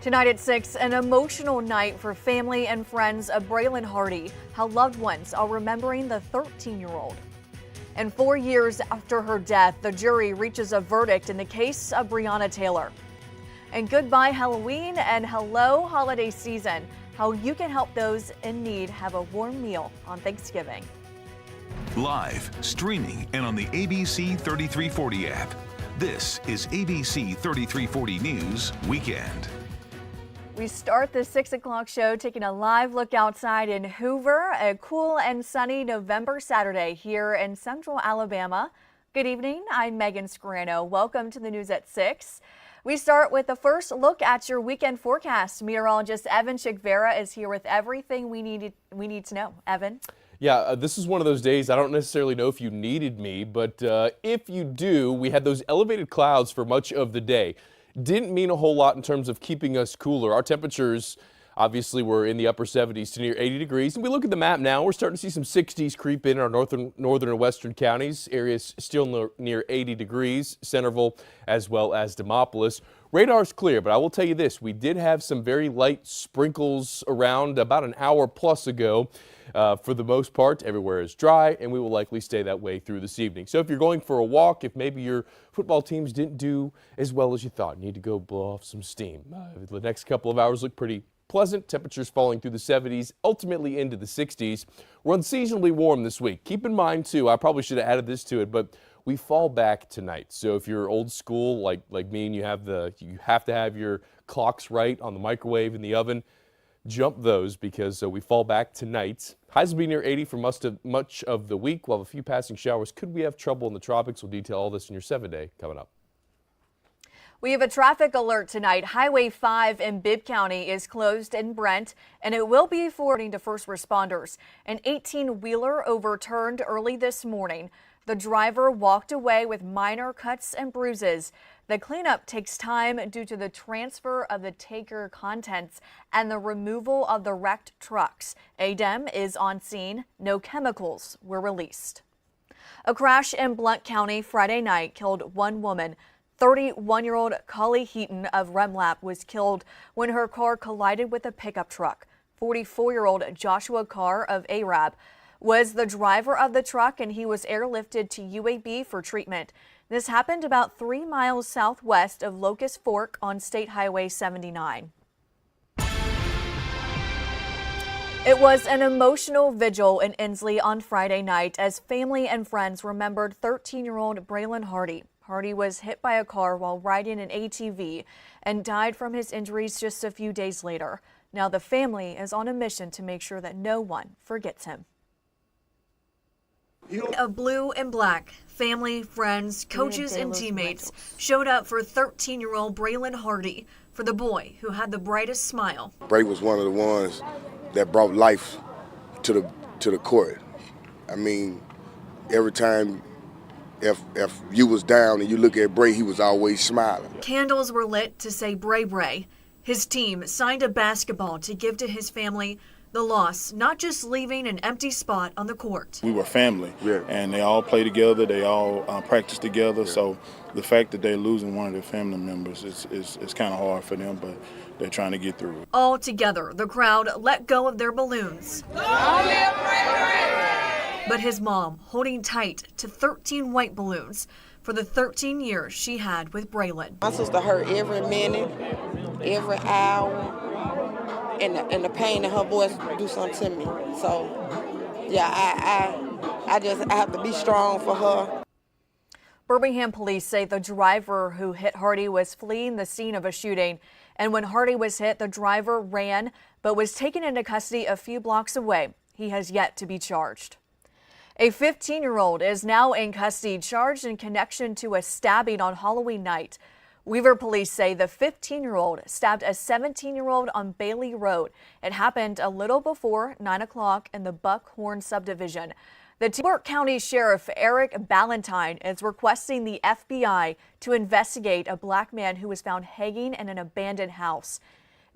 Tonight at 6, an emotional night for family and friends of Braylen Hardy, how loved ones are remembering the 13-year-old. And 4 years after her death, the jury reaches a verdict in the case of Breonna Taylor. And goodbye Halloween and hello holiday season, how you can help those in need have a warm meal on Thanksgiving. Live, streaming, and on the ABC 3340 app. This is ABC 3340 News Weekend. We start the 6 o'clock show taking a live look outside in Hoover, a cool and sunny November Saturday here in central Alabama. Good evening, I'm Megan Scarano. Welcome to the news at 6. We start with the first look at your weekend forecast. Meteorologist Evan Chikvera is here with everything we need to know. Evan? Yeah, this is one of those days I don't necessarily know if you needed me, but if you do, we had those elevated clouds for much of the day. Didn't mean a whole lot in terms of keeping us cooler. Our temperatures obviously were in the upper 70s to near 80 degrees. And we look at the map now, we're starting to see some 60s creep in our northern and western counties. Areas still near 80 degrees, Centerville as well as Demopolis. Radar's clear, but I will tell you this, we did have some very light sprinkles around about an hour plus ago. For the most part, everywhere is dry, and we will likely stay that way through this evening. So if you're going for a walk, if maybe your football teams didn't do as well as you thought, you need to go blow off some steam. The next couple of hours look pretty pleasant. Temperatures falling through the 70s, ultimately into the 60s. We're unseasonably warm this week. Keep in mind, too, I probably should have added this to it, but we fall back tonight. So if you're old school like me and you have to have your clocks right on the microwave and the oven, jump those because we fall back tonight. Highs will be near 80 for much of the week. We'll have a few passing showers. Could we have trouble in the tropics? We'll detail all this in your 7-day coming up. We have a traffic alert tonight. Highway 5 in Bibb County is closed in Brent, and it will be according to first responders. An 18-wheeler overturned early this morning. The driver walked away with minor cuts and bruises. The cleanup takes time due to the transfer of the tanker contents and the removal of the wrecked trucks. ADEM is on scene. No chemicals were released. A crash in Blount County Friday night killed one woman. 31-year-old Collie Heaton of Remlap was killed when her car collided with a pickup truck. 44-year-old Joshua Carr of Arab was the driver of the truck, and he was airlifted to UAB for treatment. This happened about 3 miles southwest of Locust Fork on State Highway 79. It was an emotional vigil in Inslee on Friday night as family and friends remembered 13-year-old Braylen Hardy. Hardy was hit by a car while riding an ATV and died from his injuries just a few days later. Now the family is on a mission to make sure that no one forgets him. Of blue and black, family, friends, coaches, and teammates showed up for 13-year-old Braylen Hardy, for the boy who had the brightest smile. Bray was one of the ones that brought life to the court. I mean, every time if you was down and you look at Bray, he was always smiling. Candles were lit to say Bray Bray. His team signed a basketball to give to his family. The loss, not just leaving an empty spot on the court. We were family, and they all play together. They all practice together. So the fact that they're losing one of their family members is kind of hard for them, but they're trying to get through it. All together, the crowd let go of their balloons. But his mom holding tight to 13 white balloons for the 13 years she had with Braylen. My sister hurt every minute, every hour. And the pain in her voice do something to me. So, yeah, I have to be strong for her. Birmingham police say the driver who hit Hardy was fleeing the scene of a shooting. And when Hardy was hit, the driver ran but was taken into custody a few blocks away. He has yet to be charged. A 15-year-old is now in custody, charged in connection to a stabbing on Halloween night. Weaver police say the 15-year-old stabbed a 17-year-old on Bailey Road. It happened a little before 9 o'clock in the Buckhorn subdivision. The Teamwork County Sheriff Eric Ballantyne is requesting the FBI to investigate a black man who was found hanging in an abandoned house.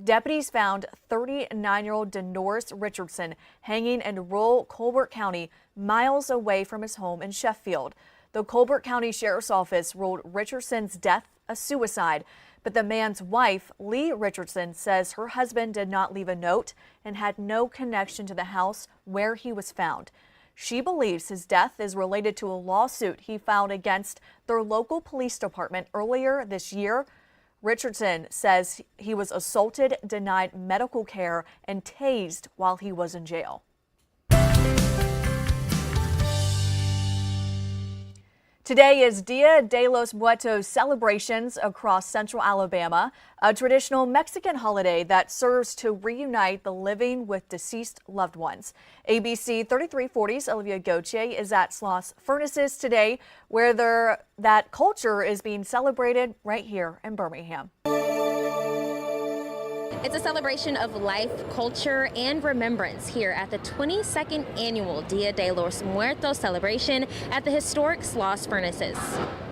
Deputies found 39-year-old Denoris Richardson hanging in rural Colbert County, miles away from his home in Sheffield. The Colbert County Sheriff's Office ruled Richardson's death a suicide. But the man's wife, Lee Richardson, says her husband did not leave a note and had no connection to the house where he was found. She believes his death is related to a lawsuit he filed against their local police department earlier this year. Richardson says he was assaulted, denied medical care, and tased while he was in jail. Today is Dia de los Muertos celebrations across central Alabama, a traditional Mexican holiday that serves to reunite the living with deceased loved ones. ABC 3340's Olivia Goche is at Sloss Furnaces today, where that culture is being celebrated right here in Birmingham. It's a celebration of life, culture, and remembrance here at the 22nd annual Dia de los Muertos celebration at the historic Sloss Furnaces.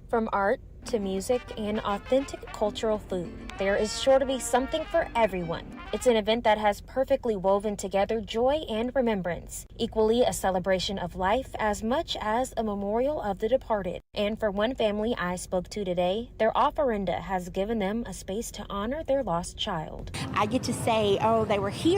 From art to music and authentic cultural food, there is sure to be something for everyone. It's an event that has perfectly woven together joy and remembrance, equally a celebration of life as much as a memorial of the departed. And for one family I spoke to today, their offerenda has given them a space to honor their lost child. I get to say, oh, they were here.